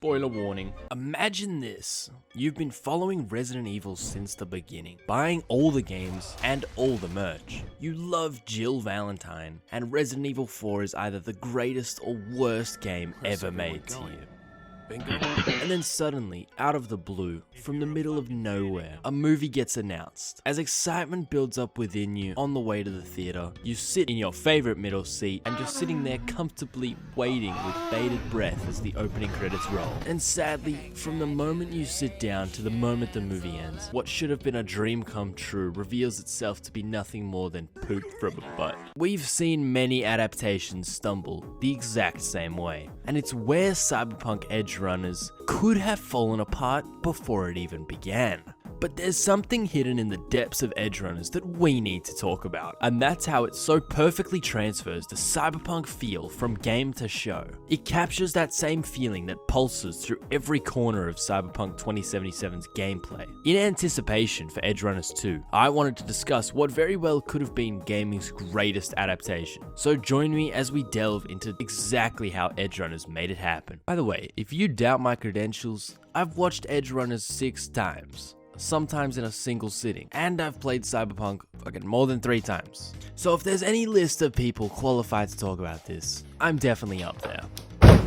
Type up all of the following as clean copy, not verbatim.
Spoiler warning. Imagine this. You've been following Resident Evil since the beginning, buying all the games and all the merch. You love Jill Valentine, and Resident Evil 4 is either the greatest or worst game ever made to you. And then suddenly, out of the blue, from the middle of nowhere, a movie gets announced. As excitement builds up within you on the way to the theater, you sit in your favorite middle seat and you're sitting there comfortably waiting with bated breath as the opening credits roll. And sadly, from the moment you sit down to the moment the movie ends, what should have been a dream come true reveals itself to be nothing more than poop from a butt. We've seen many adaptations stumble the exact same way, and it's where Cyberpunk Edgerunners could have fallen apart before it even began. But there's something hidden in the depths of Edgerunners that we need to talk about, and that's how it so perfectly transfers the cyberpunk feel from game to show. It captures that same feeling that pulses through every corner of Cyberpunk 2077's gameplay. In anticipation for Edgerunners 2, I wanted to discuss what very well could have been gaming's greatest adaptation. So join me as we delve into exactly how Edgerunners made it happen. By the way, if you doubt my credentials, I've watched Edgerunners 6 times. Sometimes in a single sitting, and I've played Cyberpunk fucking more than 3 times. So if there's any list of people qualified to talk about this, I'm definitely up there.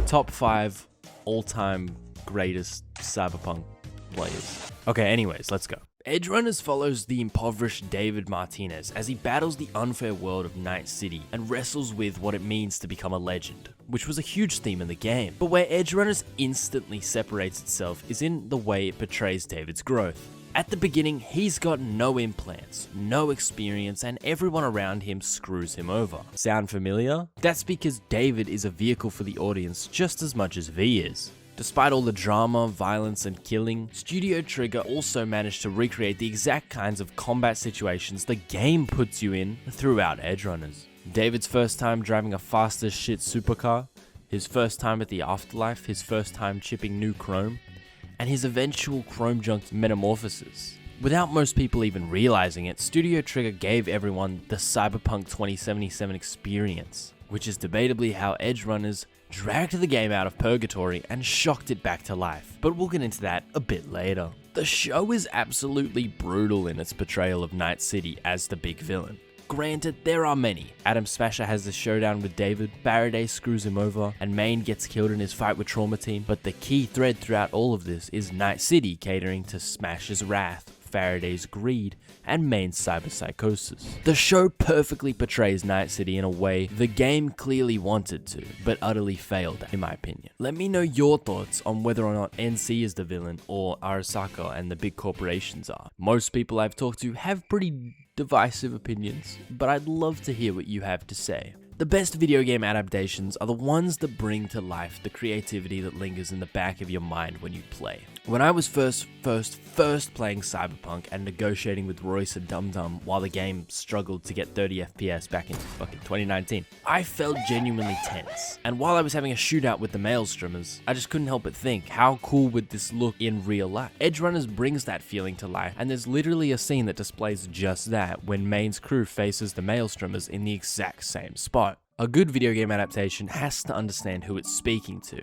Top 5 all-time greatest Cyberpunk players. Okay, anyways, let's go. Edgerunners follows the impoverished David Martinez as he battles the unfair world of Night City and wrestles with what it means to become a legend, which was a huge theme in the game. But where Edgerunners instantly separates itself is in the way it portrays David's growth. At the beginning, he's got no implants, no experience, and everyone around him screws him over. Sound familiar? That's because David is a vehicle for the audience just as much as V is. Despite all the drama, violence, and killing, Studio Trigger also managed to recreate the exact kinds of combat situations the game puts you in throughout Edgerunners. David's first time driving a fast as shit supercar, his first time at the afterlife, his first time chipping new chrome, and his eventual chrome junk metamorphosis. Without most people even realizing it, Studio Trigger gave everyone the Cyberpunk 2077 experience, which is debatably how Edgerunners dragged the game out of purgatory and shocked it back to life. But we'll get into that a bit later. The show is absolutely brutal in its portrayal of Night City as the big villain. Granted, there are many. Adam Smasher has the showdown with David, Faraday screws him over, and Maine gets killed in his fight with Trauma Team, but the key thread throughout all of this is Night City catering to Smasher's wrath, Faraday's greed, and Maine's cyberpsychosis. The show perfectly portrays Night City in a way the game clearly wanted to, but utterly failed at, in my opinion. Let me know your thoughts on whether or not NC is the villain or Arasaka and the big corporations are. Most people I've talked to have pretty divisive opinions, but I'd love to hear what you have to say. The best video game adaptations are the ones that bring to life the creativity that lingers in the back of your mind when you play. When I was first playing Cyberpunk and negotiating with Royce and Dum Dum while the game struggled to get 30 FPS back in fucking 2019, I felt genuinely tense. And while I was having a shootout with the Maelstromers, I just couldn't help but think, how cool would this look in real life? Edgerunners brings that feeling to life, and there's literally a scene that displays just that when Maine's crew faces the Maelstromers in the exact same spot. A good video game adaptation has to understand who it's speaking to.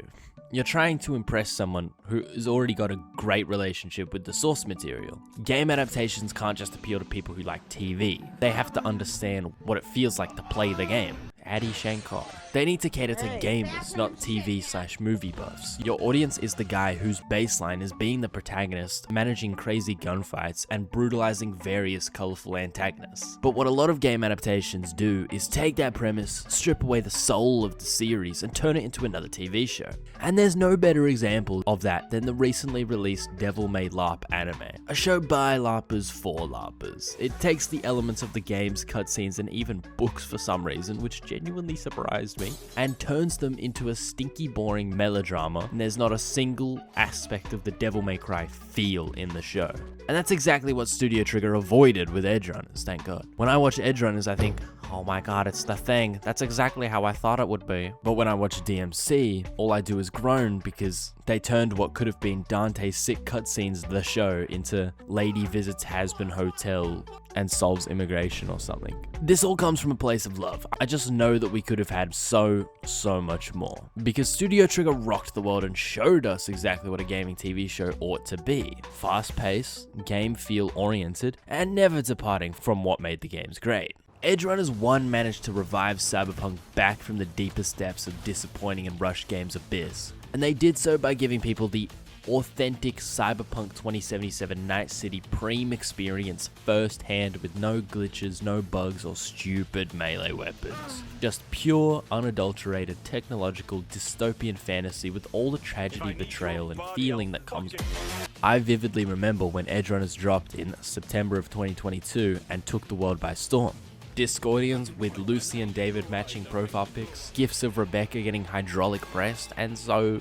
You're trying to impress someone who has already got a great relationship with the source material. Game adaptations can't just appeal to people who like TV. They have to understand what it feels like to play the game. Adi Shankar. They need to cater to gamers, not TV/movie buffs. Your audience is the guy whose baseline is being the protagonist, managing crazy gunfights, and brutalizing various colorful antagonists. But what a lot of game adaptations do is take that premise, strip away the soul of the series, and turn it into another TV show. And there's no better example of that than the recently released Devil May LARP anime, a show by LARPers for LARPers. It takes the elements of the game's cutscenes and even books for some reason, which genuinely surprised me, and turns them into a stinky boring melodrama, and there's not a single aspect of the Devil May Cry feel in the show. And that's exactly what Studio Trigger avoided with Edgerunners, thank God. When I watch Edgerunners, I think, oh my god, it's the thing. That's exactly how I thought it would be. But when I watch DMC, all I do is groan because they turned what could have been Dante's sick cutscenes of the show into Lady Visits Has-Been Hotel and solves immigration or something. This all comes from a place of love. I just know that we could have had so much more. Because Studio Trigger rocked the world and showed us exactly what a gaming TV show ought to be. Fast-paced, game feel oriented, and never departing from what made the games great. Edgerunners 1 managed to revive Cyberpunk back from the deepest depths of disappointing and rushed games abyss. And they did so by giving people the authentic Cyberpunk 2077 Night City Prime experience firsthand with no glitches, no bugs, or stupid melee weapons. Just pure, unadulterated, technological, dystopian fantasy with all the tragedy, betrayal, and feeling that comes with it. I vividly remember when Edgerunners dropped in September of 2022 and took the world by storm. Discordians with Lucy and David matching profile pics, gifs of Rebecca getting hydraulic pressed, and so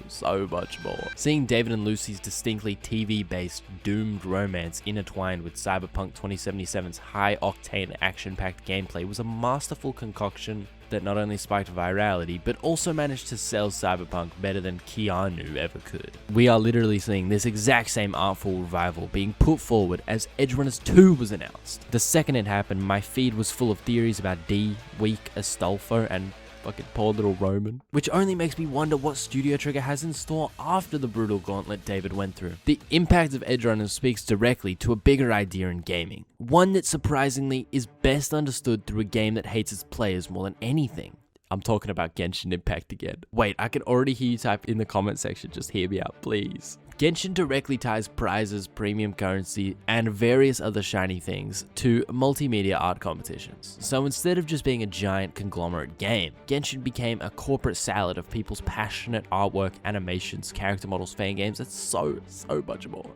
much more. Seeing David and Lucy's distinctly TV-based doomed romance intertwined with Cyberpunk 2077's high-octane action-packed gameplay was a masterful concoction that not only spiked virality, but also managed to sell Cyberpunk better than Keanu ever could. We are literally seeing this exact same artful revival being put forward as Edgerunners 2 was announced. The second it happened, my feed was full of theories about D, Weak, Astolfo, and fucking poor little Roman, which only makes me wonder what Studio Trigger has in store after the brutal gauntlet David went through. The impact of Edgerunners speaks directly to a bigger idea in gaming, one that surprisingly is best understood through a game that hates its players more than anything. I'm talking about Genshin Impact again. Wait, I can already hear you type in the comment section, just hear me out, please. Genshin directly ties prizes, premium currency, and various other shiny things to multimedia art competitions. So instead of just being a giant conglomerate game, Genshin became a corporate salad of people's passionate artwork, animations, character models, fan games, and so much more.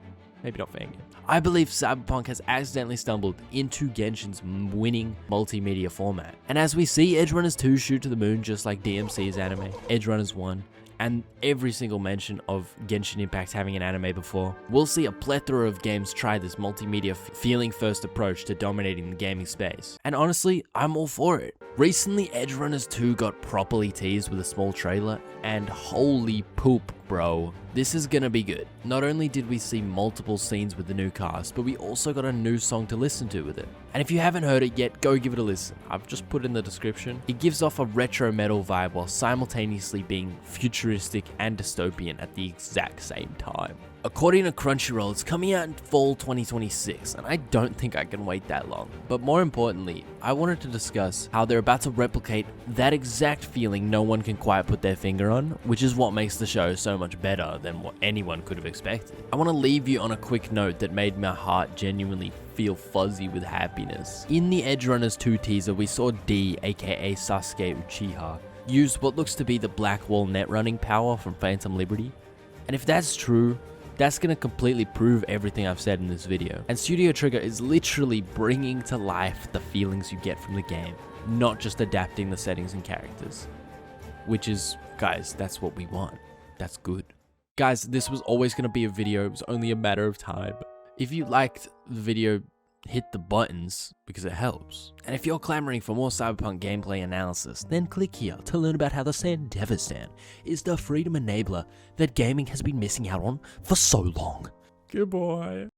Maybe not fan game. I believe Cyberpunk has accidentally stumbled into Genshin's winning multimedia format. And as we see Edgerunners 2 shoot to the moon just like DMC's anime, Edgerunners 1, and every single mention of Genshin Impact having an anime before, we'll see a plethora of games try this multimedia feeling-first approach to dominating the gaming space. And honestly, I'm all for it. Recently, Edgerunners 2 got properly teased with a small trailer, and holy poop, bro. This is gonna be good. Not only did we see multiple scenes with the new cast, but we also got a new song to listen to with it. And if you haven't heard it yet, go give it a listen. I've just put it in the description. It gives off a retro metal vibe while simultaneously being futuristic and dystopian at the exact same time. According to Crunchyroll, it's coming out in fall 2026, and I don't think I can wait that long. But more importantly, I wanted to discuss how they're about to replicate that exact feeling no one can quite put their finger on, which is what makes the show so much better than what anyone could have expected. I want to leave you on a quick note that made my heart genuinely feel fuzzy with happiness. In the Edgerunners 2 teaser, we saw D, aka Sasuke Uchiha, use what looks to be the Black Wall net running power from Phantom Liberty. And if that's true, that's going to completely prove everything I've said in this video. And Studio Trigger is literally bringing to life the feelings you get from the game, not just adapting the settings and characters. Which is, guys, that's what we want. That's good. Guys, this was always going to be a video. It was only a matter of time. If you liked the video, hit the buttons because it helps. And if you're clamoring for more Cyberpunk gameplay analysis, then click here to learn about how the Sandevistan is the freedom enabler that gaming has been missing out on for so long. Goodbye.